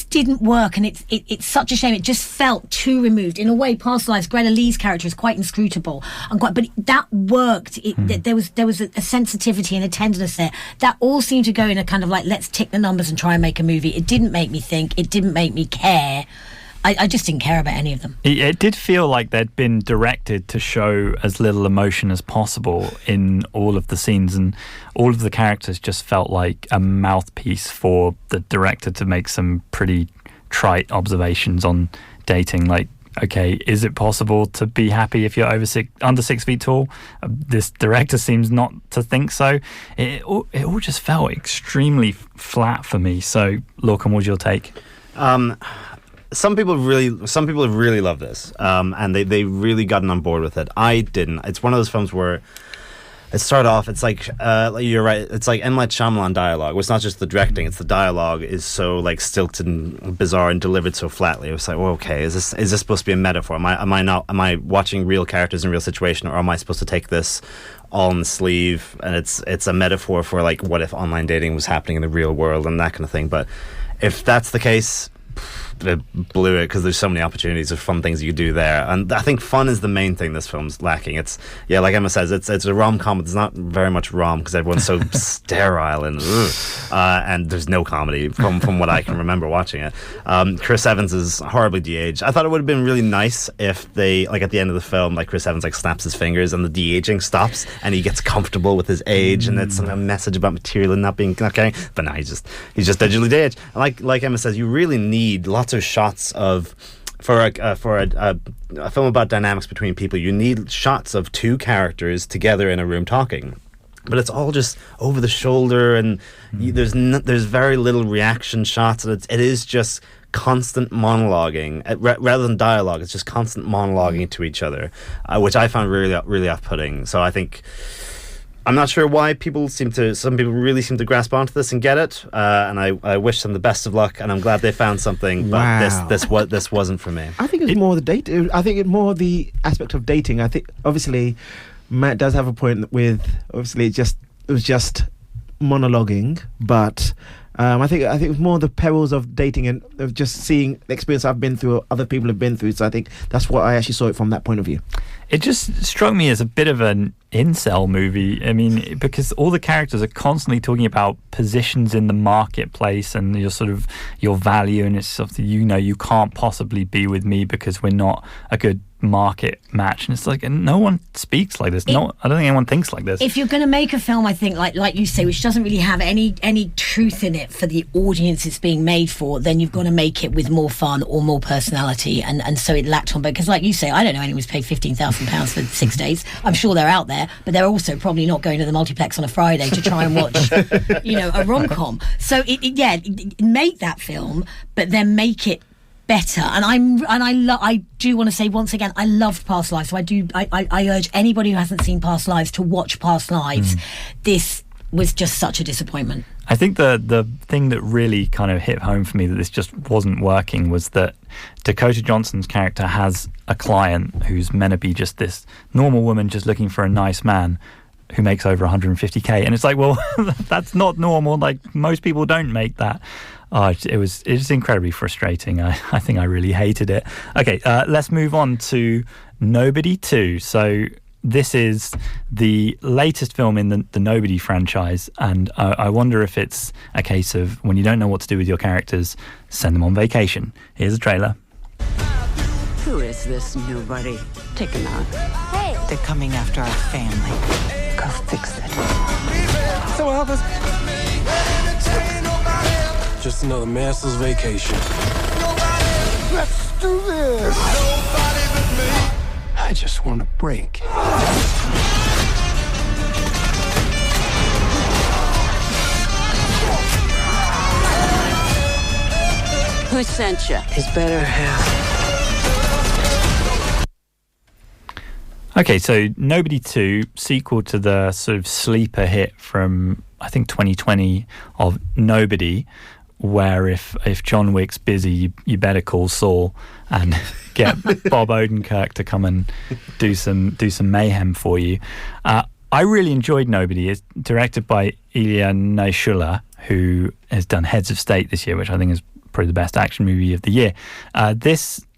didn't work, and it's such a shame. It just felt too removed. In a way, Past Lives, Greta Lee's character is quite inscrutable, but that worked. There was a sensitivity and a tenderness there. That all seemed to go in a kind of like, let's tick the numbers and try and make a movie. It didn't make me think. It didn't make me care. I just didn't care about any of them. It did feel like they'd been directed to show as little emotion as possible in all of the scenes, and all of the characters just felt like a mouthpiece for the director to make some pretty trite observations on dating, like, okay, is it possible to be happy if you're under 6 feet tall? This director seems not to think so. It all just felt extremely flat for me. So, Lorcan, what's your take? Some people have really loved this, and they really gotten on board with it. I didn't. It's one of those films where it started off, it's like, you're right, it's like M. Night Shyamalan dialogue. It's not just the directing, it's the dialogue is so like stilted and bizarre and delivered so flatly. It was like, well, okay, is this supposed to be a metaphor? Am I watching real characters in real situation, or am I supposed to take this all in the sleeve and it's a metaphor for like, what if online dating was happening in the real world and that kind of thing? But if that's the case, it blew it, because there's so many opportunities of fun things you could do there, and I think fun is the main thing this film's lacking. It's, yeah, like Emma says, it's a rom-com, but it's not very much rom, because everyone's so sterile and there's no comedy from what I can remember watching it. Chris Evans is horribly de-aged. I thought it would have been really nice if they, like at the end of the film, like Chris Evans like snaps his fingers and the de-aging stops and he gets comfortable with his age, and it's a message about material and not caring. But no, he's just digitally de-aged. And like Emma says, you really need lots of shots of, for a film about dynamics between people, you need shots of two characters together in a room talking. But it's all just over the shoulder, and there's very little reaction shots, and it is just constant monologuing rather than dialogue. It's just constant monologuing to each other, which I found really off-putting. So I think, I'm not sure why some people really seem to grasp onto this and get it, and I wish them the best of luck, and I'm glad they found something. But this wasn't for me. I think it's more the date. I think it's more the aspect of dating. I think obviously Matt does have a point with, obviously it was just monologuing, but I think it was more the perils of dating and of just seeing the experience I've been through, or other people have been through. So I think that's what I actually saw it from that point of view. It just struck me as a bit of an incel movie. I mean, because all the characters are constantly talking about positions in the marketplace and your value, and it's sort of, you can't possibly be with me because we're not a good market match. And it's like, and no one speaks like this. I don't think anyone thinks like this. If you're going to make a film, I think, like you say, which doesn't really have any truth in it for the audience it's being made for, then you've got to make it with more fun or more personality, and so it lacked on. Because like you say, I don't know anyone who's paid £15,000 for 6 days. I'm sure they're out there, but they're also probably not going to the multiplex on a Friday to try and watch a rom-com. So make that film, but then make it better. And I do want to say once again, I loved Past Lives. So I urge anybody who hasn't seen Past Lives to watch Past Lives. This was just such a disappointment. I think the thing that really kind of hit home for me that this just wasn't working was that Dakota Johnson's character has a client who's meant to be just this normal woman just looking for a nice man who makes over 150k, and it's like, well, that's not normal. Like, most people don't make that. It was incredibly frustrating. I think I really hated it. Okay, let's move on to Nobody 2. So this is the latest film in the Nobody franchise, and I wonder if it's a case of, when you don't know what to do with your characters, send them on vacation. Here's a trailer. Who is this nobody? Take him out. Hey! They're coming after our family. Go fix it. So what happens? Just another master's vacation. Let's do this! I just want a break. Who sent you? His better half. Okay, so Nobody 2, sequel to the sort of sleeper hit from, I think, 2020 of Nobody, where if John Wick's busy, you better call Saul and get Bob Odenkirk to come and do some mayhem for you. I really enjoyed Nobody. It's directed by Ilya Naishula, who has done Heads of State this year, which I think is probably the best action movie of the year.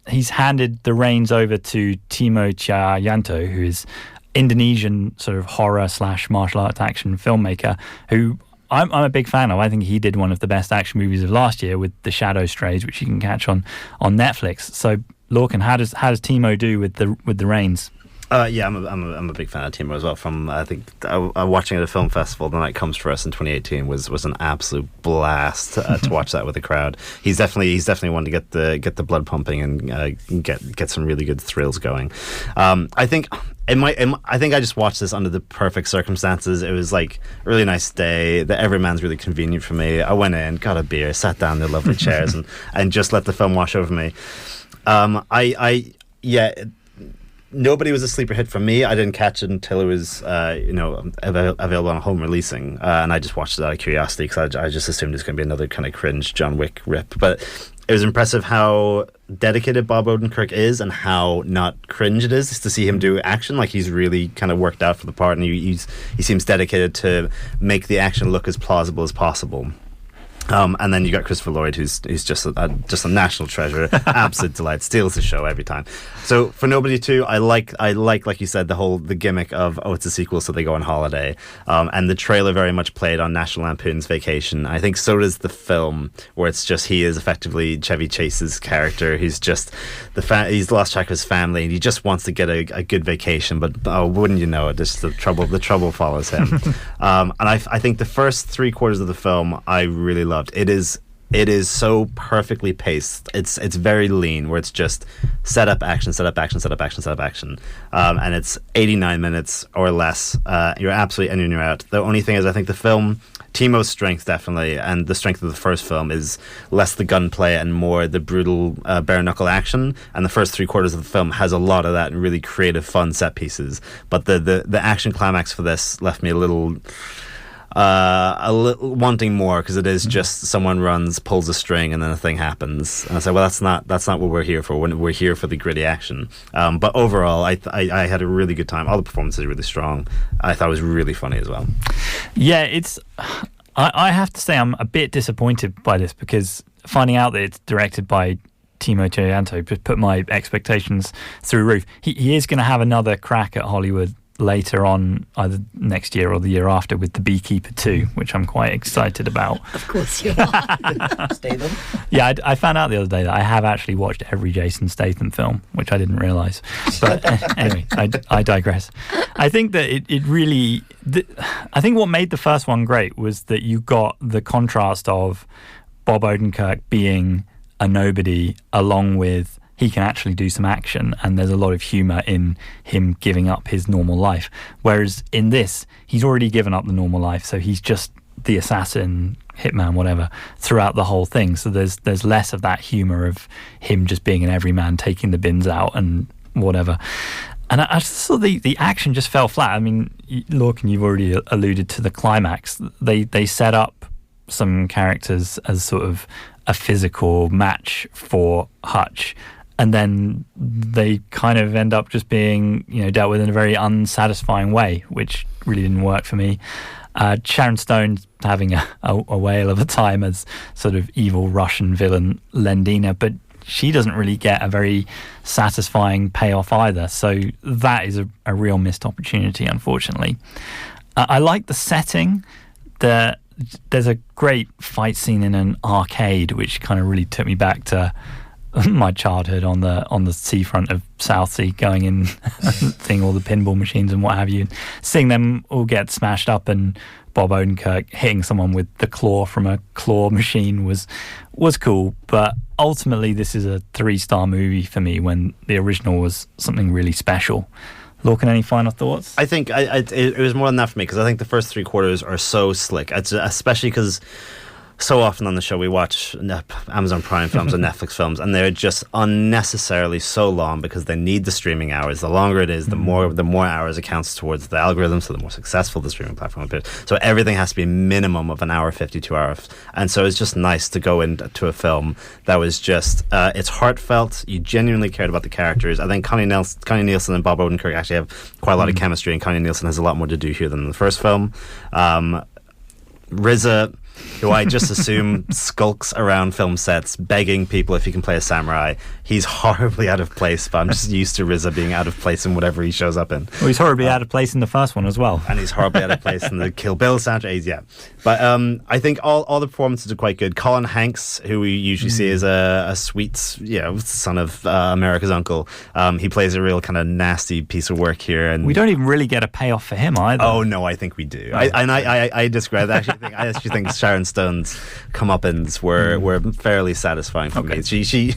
He's handed the reins over to Timo Tjahjanto, who is Indonesian sort of horror / martial arts action filmmaker, who I'm a big fan of. I think he did one of the best action movies of last year with The Shadow Strays, which you can catch on Netflix. So, Lorcan, how does Timo do with the reins? Yeah, I'm a big fan of Timo as well. From I think watching at a film festival the night comes for us in 2018 was an absolute blast to watch that with a crowd. He's definitely one to get the blood pumping and get some really good thrills going. I think I just watched this under the perfect circumstances. It was like a really nice day. The Everyman's really convenient for me. I went in, got a beer, sat down in the lovely chairs, and just let the film wash over me. Nobody was a sleeper hit for me. I didn't catch it until it was, available on home releasing, and I just watched it out of curiosity because I just assumed it's going to be another kind of cringe John Wick rip. But it was impressive how dedicated Bob Odenkirk is and how not cringe it is to see him do action. Like, he's really kind of worked out for the part, and he seems dedicated to make the action look as plausible as possible. And then you got Christopher Lloyd, who's just a national treasure, absolute delight, steals the show every time. So for Nobody 2, I like you said, the gimmick of it's a sequel, so they go on holiday, and the trailer very much played on National Lampoon's Vacation. I think so does the film, where it's just he is effectively Chevy Chase's character. He's just he's lost track of his family, and he just wants to get a good vacation. But wouldn't you know it, just the trouble follows him. And I think the first 3/4 of the film I really loved. It is so perfectly paced. It's very lean, where it's just set up action, and it's 89 minutes or less. You're absolutely in and you're out. The only thing is, I think the film, Timo's strength definitely, and the strength of the first film, is less the gunplay and more the brutal bare knuckle action. And the first 3/4 of the film has a lot of that and really creative, fun set pieces. But the action climax for this left me a little wanting more, because it is just someone runs, pulls a string, and then a thing happens. And I said, well, that's not what we're here for. We're here for the gritty action. But overall, I had a really good time. All the performances are really strong. I thought it was really funny as well. Yeah, I have to say I'm a bit disappointed by this, because finding out that it's directed by Timo Tjahjanto just put my expectations through the roof. He is going to have another crack at Hollywood later on, either next year or the year after, with The Beekeeper 2, which I'm quite excited about. Of course you are. Statham. Yeah, I found out the other day that I have actually watched every Jason Statham film, which I didn't realise. But anyway, I digress. I think that it really... I think what made the first one great was that you got the contrast of Bob Odenkirk being a nobody, along with he can actually do some action, and there's a lot of humour in him giving up his normal life. Whereas in this, he's already given up the normal life, so he's just the assassin, hitman, whatever, throughout the whole thing. So there's less of that humour of him just being an everyman, taking the bins out and whatever. And I just saw the action just fell flat. I mean, Lorcan, you've already alluded to the climax. They set up some characters as sort of a physical match for Hutch, and then they kind of end up just being, dealt with in a very unsatisfying way, which really didn't work for me. Sharon Stone's having a whale of a time as sort of evil Russian villain Lendina, but she doesn't really get a very satisfying payoff either. So that is a real missed opportunity, unfortunately. I like the setting. There's a great fight scene in an arcade, which kind of really took me back to my childhood on the seafront of Southsea, going in, seeing all the pinball machines and what have you, seeing them all get smashed up, and Bob Odenkirk hitting someone with the claw from a claw machine was cool. But ultimately, this is a 3-star movie for me, when the original was something really special. Lorcan, any final thoughts? I think it was more than that for me, because I think the first 3 quarters are so slick, especially because so often on the show we watch Amazon Prime films and Netflix films, and they're just unnecessarily so long because they need the streaming hours. The longer it is, the more hours it counts towards the algorithm, so the more successful the streaming platform appears. So everything has to be a minimum of an hour 52 hours. And so it's just nice to go into a film that was just it's heartfelt. You genuinely cared about the characters. I think Connie Nielsen and Bob Odenkirk actually have quite a lot of chemistry, and Connie Nielsen has a lot more to do here than in the first film. RZA, who I just assume skulks around film sets begging people if he can play a samurai. He's horribly out of place, but I'm just used to RZA being out of place in whatever he shows up in. Well, he's horribly out of place in the first one as well. And he's horribly out of place in the Kill Bill soundtrack. Yeah. But I think all the performances are quite good. Colin Hanks, who we usually see as a sweet, son of America's uncle, he plays a real kind of nasty piece of work here. And we don't even really get a payoff for him either. Oh, no, I think we do. I disagree. I actually think Sharon Stone's comeuppance were fairly satisfying for me. She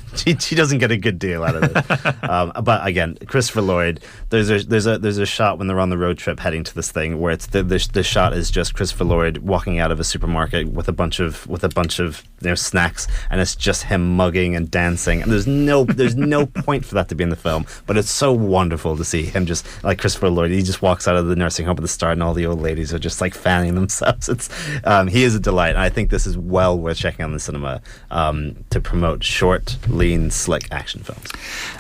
doesn't get a good deal out of it. But again, Christopher Lloyd, there's a shot when they're on the road trip heading to this thing where it's the shot is just Christopher Lloyd walking out of a supermarket with a bunch of snacks, and it's just him mugging and dancing, and there's no point for that to be in the film, but it's so wonderful to see him just like Christopher Lloyd. He just walks out of the nursing home at the start, and all the old ladies are just like fanning themselves. It's he is a delight, and I think this is well worth checking out in the cinema to promote short, lean, slick action films.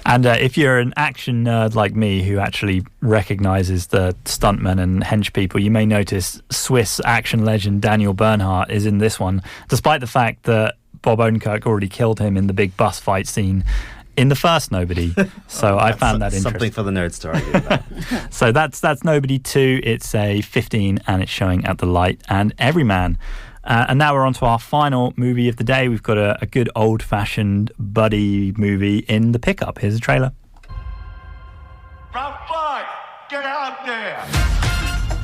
And if you're an action nerd like me who actually recognises the stuntmen and hench people, you may notice Swiss action legend Daniel Bernhardt is in this one, despite the fact that Bob Odenkirk already killed him in the big bus fight scene in the first Nobody. So I found that interesting. Something for the nerds to argue about. So that's Nobody 2. It's a 15 and it's showing at the Light and Everyman. And now we're on to our final movie of the day. We've got a good old-fashioned buddy movie in The Pickup. Here's a trailer. Route 5, get out there!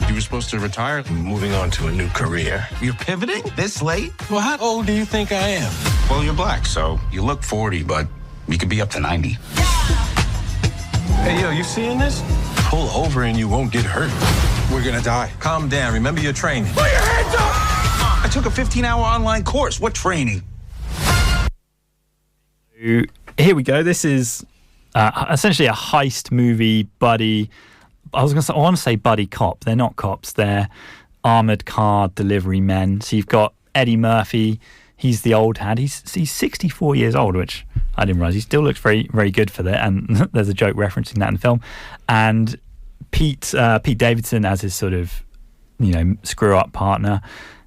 You were supposed to retire? I'm moving on to a new career. You're pivoting this late? Well, how old do you think I am? Well, you're black, so you look 40, but you could be up to 90. Hey, yo, you seeing this? Pull over and you won't get hurt. We're gonna die. Calm down. Remember your training. Put your hands up! I took a 15-hour online course. What training? Here we go. This is essentially a heist movie, buddy. I want to say buddy cop. They're not cops. They're armoured car delivery men. So you've got Eddie Murphy. He's the old hand. He's 64 years old, which I didn't realise. He still looks very, very good for that. And there's a joke referencing that in the film. And Pete Davidson as his sort of, screw-up partner,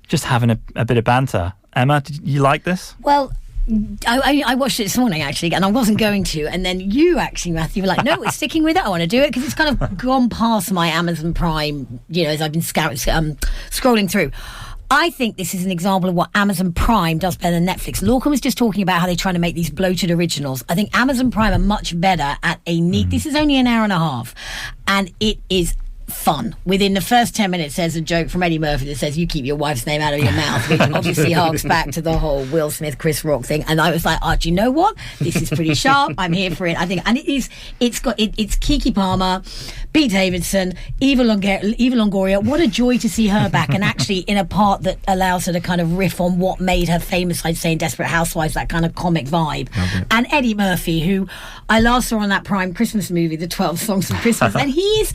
just having a bit of banter. Emma, did you like this? Well, I watched it this morning, actually, and I wasn't going to. And then you, actually, Matthew, were like, no, we're sticking with it. I want to do it, because it's kind of gone past my Amazon Prime, as I've been scrolling through. I think this is an example of what Amazon Prime does better than Netflix. Lorcan was just talking about how they're trying to make these bloated originals. I think Amazon Prime are much better at a neat... This is only an hour and a half, and it is fun. Within the first 10 minutes, there's a joke from Eddie Murphy that says, you keep your wife's name out of your mouth, which obviously harks back to the whole Will Smith, Chris Rock thing. And I was like, do you know what? This is pretty sharp. I'm here for it. I think, and it's Keke Palmer, Pete Davidson, Eva Longoria. What a joy to see her back, and actually in a part that allows her to kind of riff on what made her famous, I'd say, in Desperate Housewives, that kind of comic vibe. Okay. And Eddie Murphy, who I last saw on that Prime Christmas movie, The 12 Songs of Christmas, and he's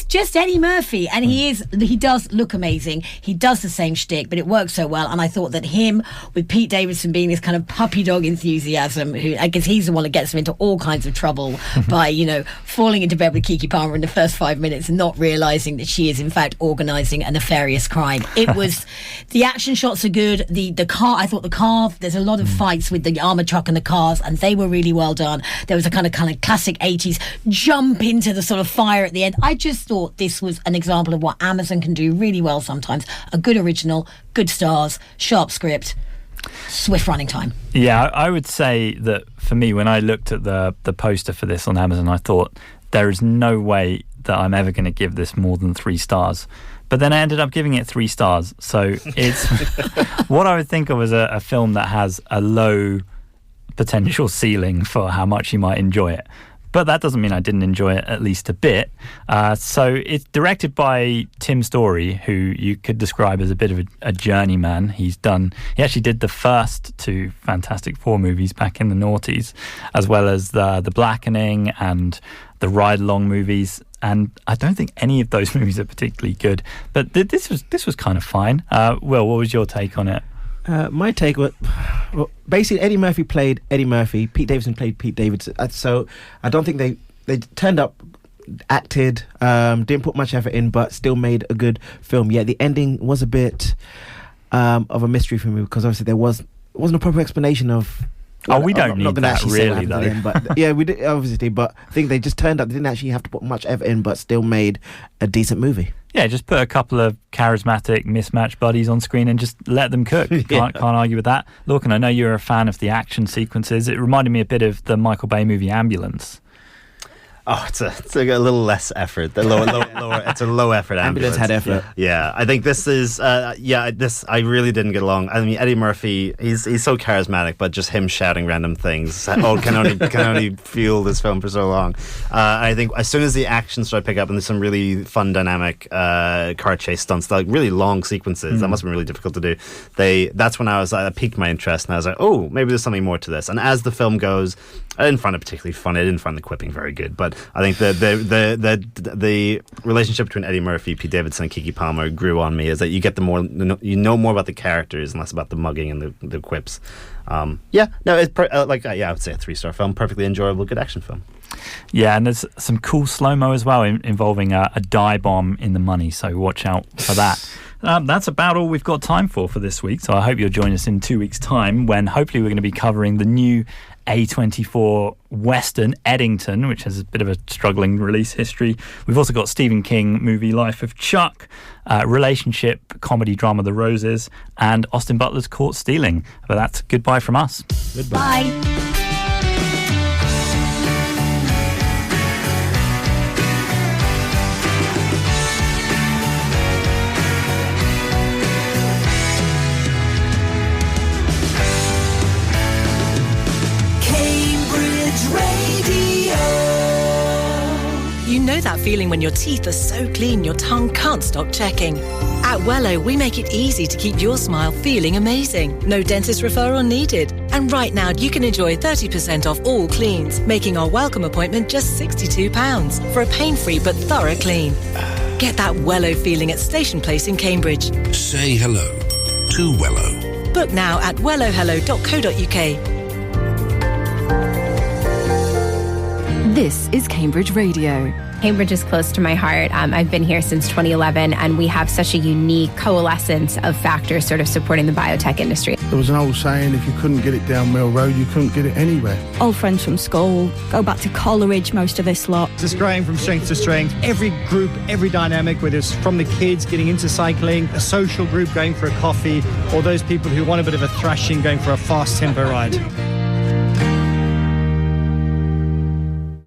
just Eddie Murphy, and he does look amazing. He does the same shtick, but it works so well. And I thought that him with Pete Davidson being this kind of puppy dog enthusiasm, who I guess he's the one that gets him into all kinds of trouble by falling into bed with Keke Palmer in the first 5 minutes and not realizing that she is in fact organizing a nefarious crime. It was the action shots are good. The car, I thought the car, there's a lot of fights with the armored truck and the cars, and they were really well done. There was a kind of classic 80s jump into the sort of fire at the end. I just thought this was an example of what Amazon can do really well sometimes. A good original, good stars, sharp script. swift running time. Yeah, I would say that for me, when I looked at the poster for this on Amazon, I thought there is no way that I'm ever going to give this more than 3 stars. But then I ended up giving it 3 stars. So it's what I would think of as a film that has a low potential ceiling for how much you might enjoy it. But that doesn't mean I didn't enjoy it at least a bit. So it's directed by Tim Story, who you could describe as a bit of a journeyman. He actually did the first 2 Fantastic Four movies back in the noughties, as well as the Blackening and the Ride Along movies. And I don't think any of those movies are particularly good. But this was kind of fine. Will, what was your take on it? My take was, basically Eddie Murphy played Eddie Murphy, Pete Davidson played Pete Davidson. So I don't think they turned up, acted, didn't put much effort in, but still made a good film. Yeah, the ending was a bit of a mystery for me, because obviously wasn't a proper explanation of. We don't need that really, though. End, but yeah, we did obviously, but I think they just turned up. They didn't actually have to put much effort in, but still made a decent movie. Yeah, just put a couple of charismatic mismatched buddies on screen and just let them cook. Can't argue with that. Lorcan, I know you're a fan of the action sequences. It reminded me a bit of the Michael Bay movie Ambulance. Oh, it's a little less effort. It's a low effort ambulance. Had effort. Yeah, I think this is. I really didn't get along. I mean, Eddie Murphy, he's so charismatic, but just him shouting random things. Can only fuel this film for so long. I think as soon as the action started picking up, and there's some really fun, dynamic car chase stunts, like really long sequences. That must have been really difficult to do. That's when I piqued my interest, and I was like, oh, maybe there's something more to this. And as the film goes, I didn't find it particularly funny. I didn't find the quipping very good, but I think the relationship between Eddie Murphy, Pete Davidson, and Keke Palmer grew on me. Is that you get you know more about the characters and less about the mugging and the quips. I would say a 3-star film, perfectly enjoyable, good action film. Yeah, and there's some cool slow-mo as well involving a dive bomb in the money, so watch out for that. That's about all we've got time for this week, so I hope you'll join us in 2 weeks' time, when hopefully we're going to be covering the new A24 Western Eddington, which has a bit of a struggling release history. We've also got Stephen King movie Life of Chuck, relationship comedy drama The Roses, and Austin Butler's Caught Stealing. But that's goodbye from us. Goodbye. Bye. You know that feeling when your teeth are so clean your tongue can't stop checking. At Wello, we make it easy to keep your smile feeling amazing. No dentist referral needed. And right now, you can enjoy 30% off all cleans, making our welcome appointment just £62 for a pain-free but thorough clean. Get that Wello feeling at Station Place in Cambridge. Say hello to Wello. Book now at wellohello.co.uk. This is Cambridge Radio. Cambridge is close to my heart. I've been here since 2011, and we have such a unique coalescence of factors sort of supporting the biotech industry. There was an old saying, if you couldn't get it down Mill Road, you couldn't get it anywhere. Old friends from school, go back to Coleridge, most of this lot. Just growing from strength to strength. Every group, every dynamic, whether it's from the kids getting into cycling, a social group going for a coffee, or those people who want a bit of a thrashing going for a fast tempo ride.